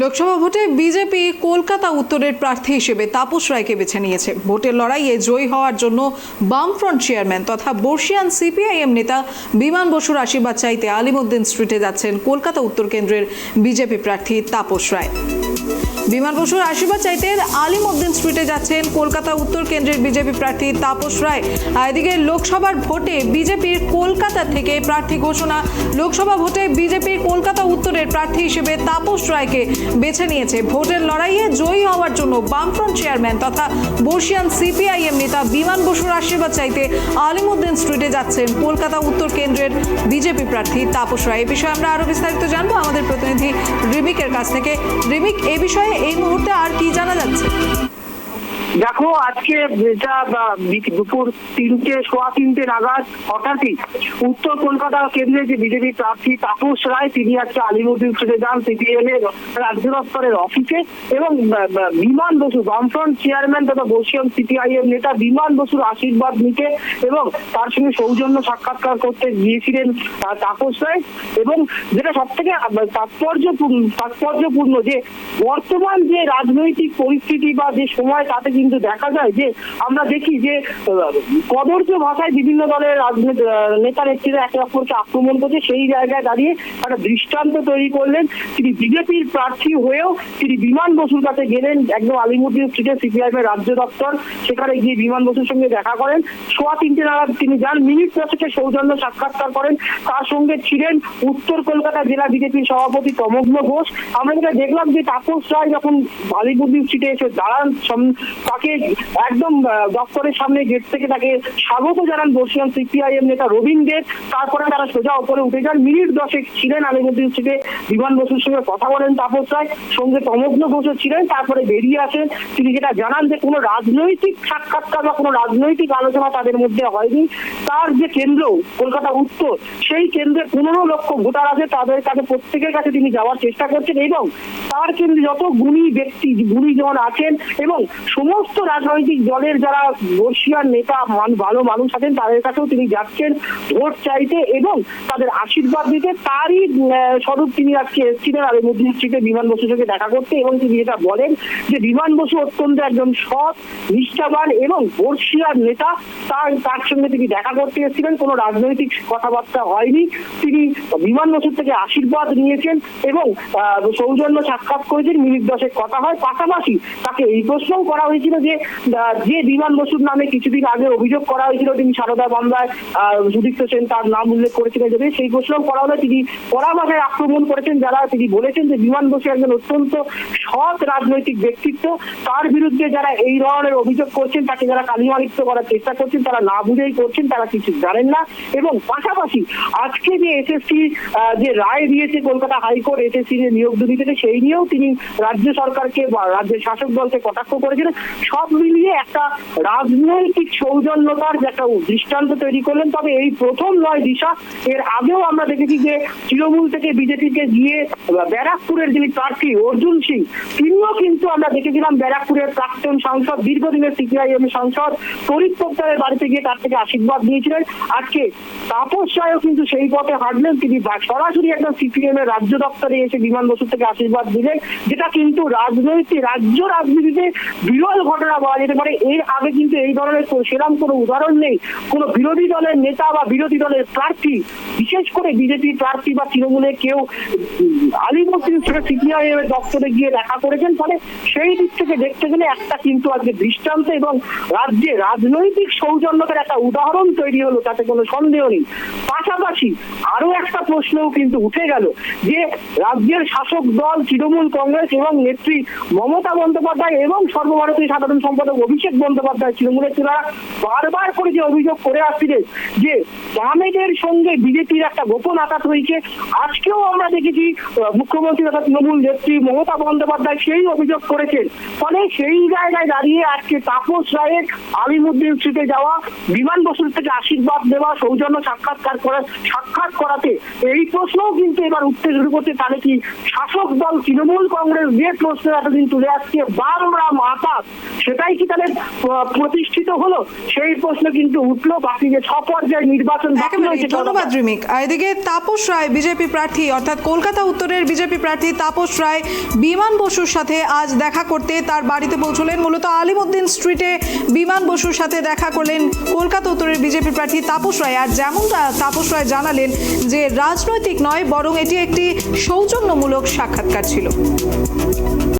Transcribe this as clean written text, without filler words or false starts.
লোকসভা ভোটে বিজেপি কলকাতা উত্তরের প্রার্থী হিসেবে তাপস রায়কে বেছে নিয়েছে। ভোটের লড়াইয়ে জয়ী হওয়ার জন্য বামফ্রন্ট চেয়ারম্যান তথা বর্ষিয়ান সিপিআইএম নেতা বিমান বসুর আশীর্বাদ চাইতে আলিমুদ্দিন স্ট্রিটে যাচ্ছেন কলকাতা উত্তর কেন্দ্রের বিজেপি প্রার্থী তাপস রায়। বিমান বসুর আশীর্বাদ চাইতে আলিমুদ্দিন স্ট্রিটে যাচ্ছেন কলকাতা উত্তর কেন্দ্রের বিজেপি প্রার্থী তাপস রায়। এদিকে লোকসভার ভোটে বিজেপির কলকাতা থেকে প্রার্থী ঘোষণা। লোকসভা ভোটে বিজেপির কলকাতা উত্তরের প্রার্থী হিসেবে তাপস রায়কে বেছে নিয়েছে। ভোটের লড়াইয়ে জয়ী হওয়ার জন্য বামফ্রন্ট চেয়ারম্যান তথা বর্ষিয়ান সিপিআইএম নেতা বিমান বসুর আশীর্বাদ চাইতে আলিমুদ্দিন স্ট্রিটে যাচ্ছেন কলকাতা উত্তর কেন্দ্রের বিজেপি প্রার্থী তাপস রায়। এই বিষয়ে আমরা আরো বিস্তারিত জানবো আমাদের প্রতিনিধি রিমিকের কাছ থেকে। রিমিক, এই বিষয়ে এই মুহূর্তে আর কি জানা যাচ্ছে? দেখো, আজকে দুপুর 3:15 নাগাদ হঠাৎই উত্তর কলকাতা কেন্দ্রে যে বিজেপি প্রার্থী তাপস রায় তিনি আজকে আলিমুদ্দিন স্ট্রিটে যান সিপিএম এর রাজ্য দপ্তরের অফিসে এবং বিমান বসু বামফ্রন্ট চেয়ারম্যান তথা বর্ষিয়ান সিপিআইএম নেতা বিমান বসুর আশীর্বাদ নিতে এবং তার সঙ্গে সৌজন্য সাক্ষাৎকার করতে গিয়েছিলেন তাপস রায়। এবং যেটা সব থেকে তাৎপর্যপূর্ণ যে বর্তমান যে রাজনৈতিক পরিস্থিতি বা যে সময় তাতে কিন্তু দেখা যায় যে আমরা দেখি যে কদর্য ভাষায় বিভিন্ন দলের নেতা নেত্রীরা একে অপরকে আক্রমণ করছে। সেই জায়গায় দাঁড়িয়ে একটা দৃষ্টান্ত তৈরি করলেন। তিনি বিজেপির প্রার্থী হয়েও তিনি বিমান বসুর কাছে গেলেন, একদম আলিমুদ্দিন স্ট্রিটে সিপিআইএম এর রাজ্য দপ্তর, সেখানে গিয়ে বিমান বসুর সঙ্গে দেখা করেন। 3:15 নাগাদ তিনি যান, মিনিট 10 সৌজন্য সাক্ষাৎকার করেন। তার সঙ্গে ছিলেন উত্তর কলকাতা জেলা বিজেপির সভাপতি তমগ্ন ঘোষ। আমরা যেটা দেখলাম যে তাপস রায় যখন আলিমুদ্দিন স্ট্রিটে এসে দাঁড়ান, তাকে একদম দপ্তরের সামনে গেট থেকে তাকে স্বাগত জানান বর্ষিয়ান সিপিআইএম নেতা রবীন দেব। তারপরে তারা সোজা উপরে উঠে যান। মিনিট 10 ছিলেন আলিমুদ্দিন স্ট্রিটে, বিমান বসুর সঙ্গে কথা বলেন তাপস রায়, সঙ্গে তমগ্ন ঘোষও ছিলেন। তারপরে বেরিয়ে আসেন। তিনি যেটা জানান যে কোনো রাজনৈতিক সাক্ষাৎকার বা কোনো রাজনৈতিক আলোচনা তাদের মধ্যে হয়নি। তার যে কেন্দ্র কলকাতা উত্তর, সেই কেন্দ্রে 15 লক্ষ ভোটার আছে, তাদের কাছে প্রত্যেকের কাছে তিনি যাওয়ার চেষ্টা করছেন এবং তার কেন্দ্রে যত গুণীজন আছেন এবং সমস্ত রাজনৈতিক দলের যারা বর্ষিয়ান নেতা ভালো মানুষ আছেন তাদের কাছেও তিনি যাচ্ছেন ভোট চাইতে এবং তাদের আশীর্বাদ দিতে। তারই স্বরূপ তিনি আজকে এসেছিলেন আলিমুদ্দিন স্ট্রিটে বিমান বসুর সঙ্গে দেখা করতে। এবং তিনি যেটা বলেন যে বিমান বসু অত্যন্ত একজন সৎ, নিষ্ঠাবান এবং বর্ষিয়ান নেতা। তার সঙ্গে তিনি দেখা করতে এসেছিলেন, কোনো রাজনৈতিক কথাবার্তা হয়নি। তিনি বিমান বসুর থেকে আশীর্বাদ নিয়েছেন এবং সৌজন্য সাক্ষাৎ করেছেন। মিনিট 10 কথা হয়। পাশাপাশি তাকে এই প্রশ্নও করা হয়েছিল যে বিমান বসুর নামে কিছুদিন আগে অভিযোগ করা হয়েছিল, তিনি সারদা মামলায় সুদীপ্ত সেন তার নাম উল্লেখ করেছিলেন, যদি সেই প্রশ্নও করা হলে তিনি কড়া ভাষায় আক্রমণ করেছেন। যারা তিনি বলেছেন যে বিমান বসু একজন অত্যন্ত সৎ রাজনৈতিক ব্যক্তিত্ব, তার বিরুদ্ধে যারা এই ধরনের অভিযোগ করছেন, তাকে যারা কালিমালিপ্ত করার চেষ্টা করছেন, তারা না বুঝেই করছেন, তারা কিছু জানেন না। এবং পাশাপাশি আজকে যে এসএসসি যে রায় দিয়েছে কলকাতা হাইকোর্ট এসএসসি যে নিয়োগ দুর্নীতিতে, সেই নিয়েও তিনি রাজ্য সরকারকে বা রাজ্যের শাসক দলকে কটাক্ষ করেছিলেন। সব মিলিয়ে একটা রাজনৈতিক সৌজন্যতার যে একটা দৃষ্টান্ত তৈরি করলেন। তবে এই প্রথম নয় দিশা, এর আগেও আমরা দেখেছি যে তৃণমূল থেকে বিজেপিকে গিয়ে ব্যারাকপুরের যিনি প্রার্থী অর্জুন সিং, তিনিও কিন্তু আমরা দেখেছিলাম ব্যারাকপুরের প্রাক্তন সাংসদ, দীর্ঘদিনের সিপিআইএম সাংসদ তরিৎ পোক্তারের বাড়িতে গিয়ে তার থেকে আশীর্বাদ নিয়েছিলেন। আজকে তাপস রায়ও কিন্তু সেই পথে হাঁটলেন। তিনি সরাসরি একদম সিপিএম এর রাজ্য দপ্তরে এসে বিমান বসুর থেকে আশীর্বাদ দিলেন, যেটা কিন্তু রাজ্য রাজনীতিতে বিরল ঘটনা বলা যেতে পারে। এর আগে কিন্তু এই ধরনের সেরকম কোনো উদাহরণ নেই। কোনো বিরোধী দলের নেতা বা বিরোধী দলের প্রার্থী, বিশেষ করে বিজেপি প্রার্থী বা তৃণমূলের কেউ আলিমুদ্দিন সিপিআইএম এর দপ্তরে গিয়ে দেখা করেছেন। ফলে সেই দিক থেকে দেখতে গেলে একটা কিন্তু আজকে দৃষ্টান্ত এবং রাজ্যে রাজনৈতিক সৌজন্যতার একটা উদাহরণ তৈরি হলো, তাতে কোনো সন্দেহ নেই। পাশাপাশি আরো একটা প্রশ্নও কিন্তু উঠে গেল যে রাজ্যের শাসক দল তৃণমূল কংগ্রেস এবং নেত্রী মমতা বন্দ্যোপাধ্যায় এবং সর্বভারতীয় সাধারণ সম্পাদক অভিষেক বন্দ্যোপাধ্যায় তৃণমূলের তারা বারবার করে যে অভিযোগ করে আসছিলেন যে বামেদের সঙ্গে বিজেপির একটা গোপন আঘাত হয়েছে। আজকেও আমরা দেখেছি মুখ্যমন্ত্রী তথা তৃণমূল নেত্রী মমতা বন্দ্যোপাধ্যায় সেই অভিযোগ করেছেন। ফলে সেই জায়গায় দাঁড়িয়ে আজকে তাপস রায়ের আলিমুদ্দিন স্ট্রিটে যাওয়া, বিমান বসুর থেকে আশীর্বাদ দেওয়া, সৌজন্য সাক্ষাৎ করাতে এই প্রশ্নও কিন্তু এবার উঠতে শুরু করছে। তাহলে কি শাসক দল তৃণমূল কংগ্রেস যে প্রশ্ন এতদিন তুলে আসছে বামরা মাতা সেটাই কি তাহলে প্রতিষ্ঠিত হলো, সেই প্রশ্ন কিন্তু উঠলো। বাকি যে 6 পর্যায়ে নির্বাচন বাকি একেবারে রয়েছে, ধন্যবাদ রিমিক। আর এদিকে তাপস রায় বিজেপি প্রার্থী অর্থাৎ কলকাতা উত্তরের বিজেপি প্রার্থী তাপস রায় বিমান বসুর সাথে আজ দেখা করতে তার বাড়িতে পৌঁছলেন। মূলত আলিমউদ্দিন স্ট্রিটে বিমান বসুর সাথে দেখা করলেন কলকাতা উত্তরের বিজেপি প্রার্থী তাপস রায়। আর যেমনটা তাপস রায় জানালেন যে রাজনৈতিক নয়, বরং এটি একটি সৌজন্যমূলক সাক্ষাৎকার ছিল।